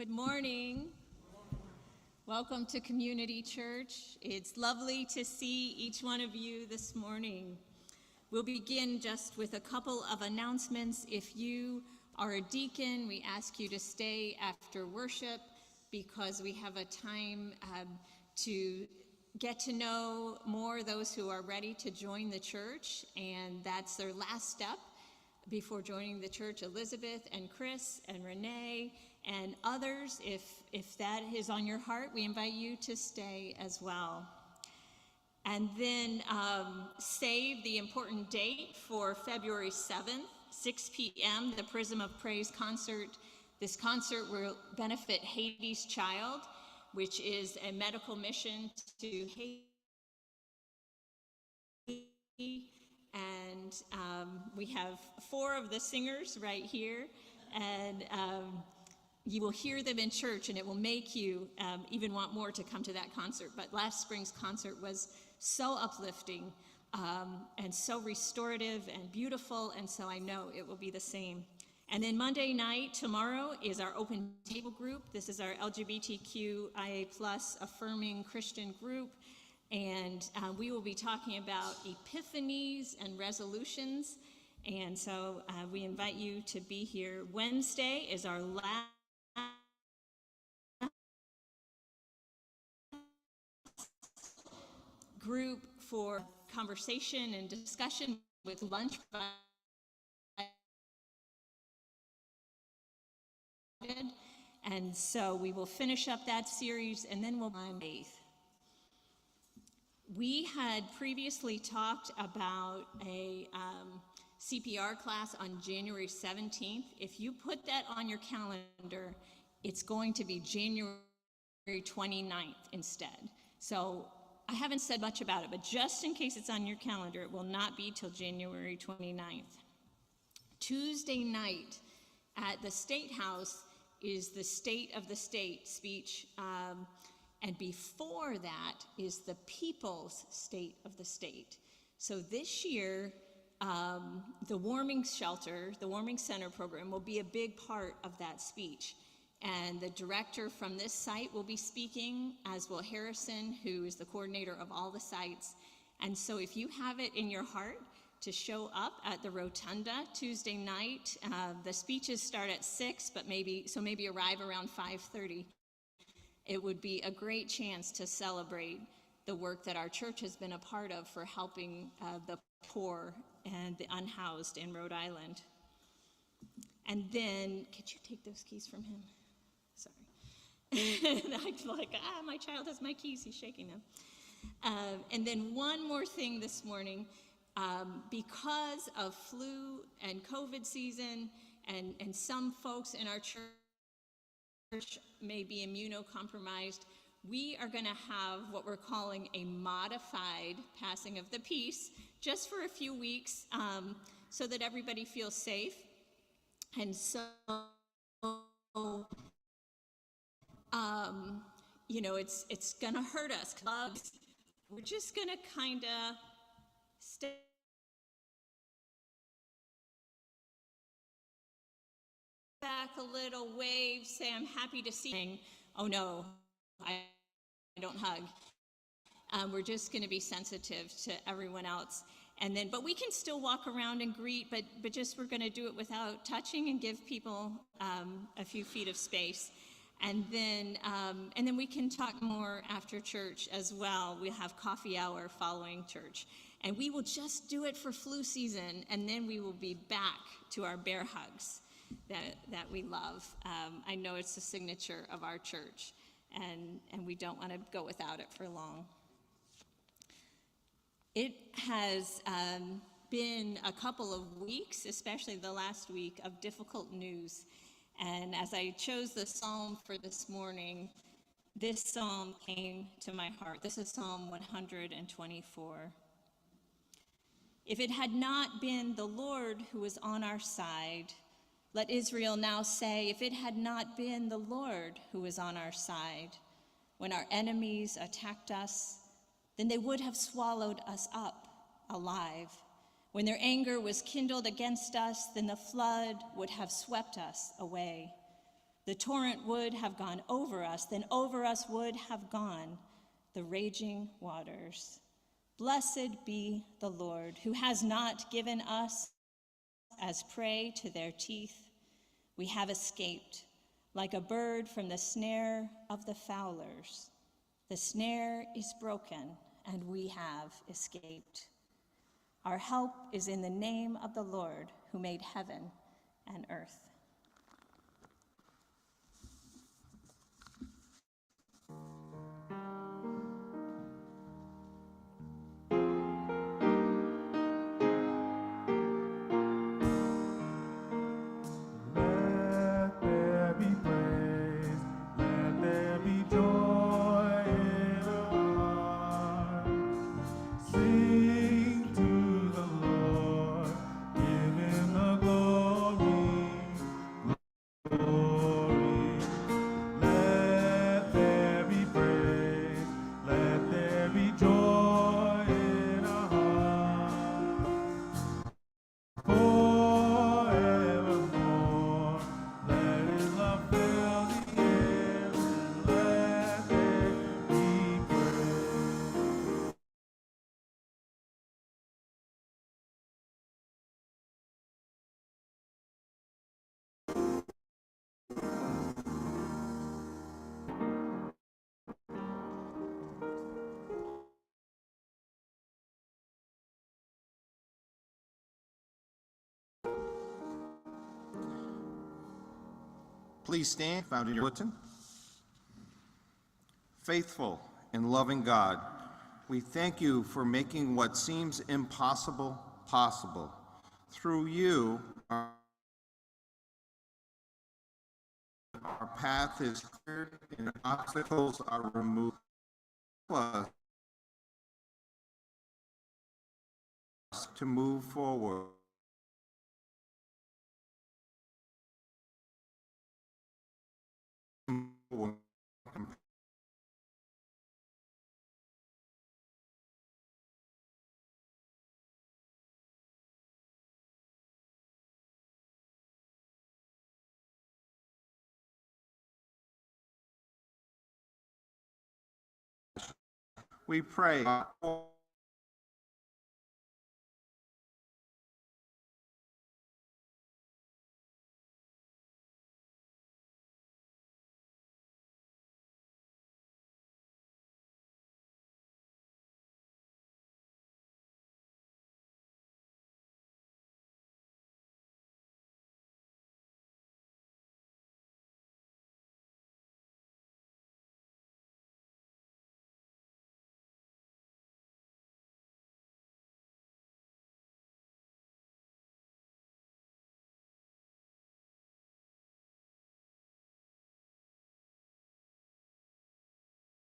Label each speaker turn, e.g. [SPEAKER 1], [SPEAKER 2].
[SPEAKER 1] Good morning. Welcome to Community Church. It's lovely to see each one of you this morning. We'll begin just with a couple of announcements. If you are a deacon, we ask you to stay after worship because we have a time to get to know more those who are ready to join the church, and that's their last step before joining the church. Elizabeth and Chris and Renee and others, if that is on your heart, we invite you to stay as well. And then save the important date for February 7th, 6 p.m., the Prism of Praise concert. This concert will benefit Haiti's Child, which is a medical mission to Haiti. And we have 4 of the singers right here, and you will hear them in church, and it will make you even want more to come to that concert. But last spring's concert was so uplifting and so restorative and beautiful, and so I know it will be the same. And then Monday night, tomorrow, is our open table group. This is our LGBTQIA+ affirming Christian group. And we will be talking about epiphanies and resolutions. And so we invite you to be here. Wednesday is our last group for conversation and discussion with lunch. And so we will finish up that series, and then we'll on 8th. We had previously talked about a CPR class on January 17th. If you put that on your calendar, it's going to be January 29th instead. So I haven't said much about it, but just in case it's on your calendar, it will not be till January 29th. Tuesday night at the State House is the State of the State speech, and before that is the People's State of the State. So this year, the warming shelter, the warming center program will be a big part of that speech. And the director from this site will be speaking, as will Harrison, who is the coordinator of all the sites. And so if you have it in your heart to show up at the Rotunda Tuesday night, the speeches start at 6, but maybe arrive around 5:30. It would be a great chance to celebrate the work that our church has been a part of for helping the poor and the unhoused in Rhode Island. And then, could you take those keys from him? Sorry. And I'm like, my child has my keys, he's shaking them. And then one more thing this morning, because of flu and COVID season, and some folks in our church may be immunocompromised, we are going to have what we're calling a modified passing of the peace, just for a few weeks, so that everybody feels safe. And so, it's going to hurt us. We're just going to kind of stay back a little, wave, say, I'm happy to see you. Oh no, I don't hug. We're just going to be sensitive to everyone else. And then, but we can still walk around and greet, but just we're going to do it without touching and give people a few feet of space. And then we can talk more after church as well. We'll have coffee hour following church. And we will just do it for flu season, and then we will be back to our bear hugs that we love. I know it's the signature of our church, and we don't want to go without it for long. It has been a couple of weeks, especially the last week, of difficult news. And as I chose the psalm for this morning, this psalm came to my heart. This is Psalm 124. If it had not been the Lord who was on our side, let Israel now say, if it had not been the Lord who was on our side, when our enemies attacked us, then they would have swallowed us up alive. When their anger was kindled against us, then the flood would have swept us away. The torrent would have gone over us, then over us would have gone the raging waters. Blessed be the Lord, who has not given us as prey to their teeth. We have escaped like a bird from the snare of the fowlers. The snare is broken, and we have escaped. Our help is in the name of the Lord, who made heaven and earth.
[SPEAKER 2] Please stand, found in your bulletin. Faithful and loving God, we thank you for making what seems impossible possible. Through you, our path is cleared and obstacles are removed. Help us to move forward. We pray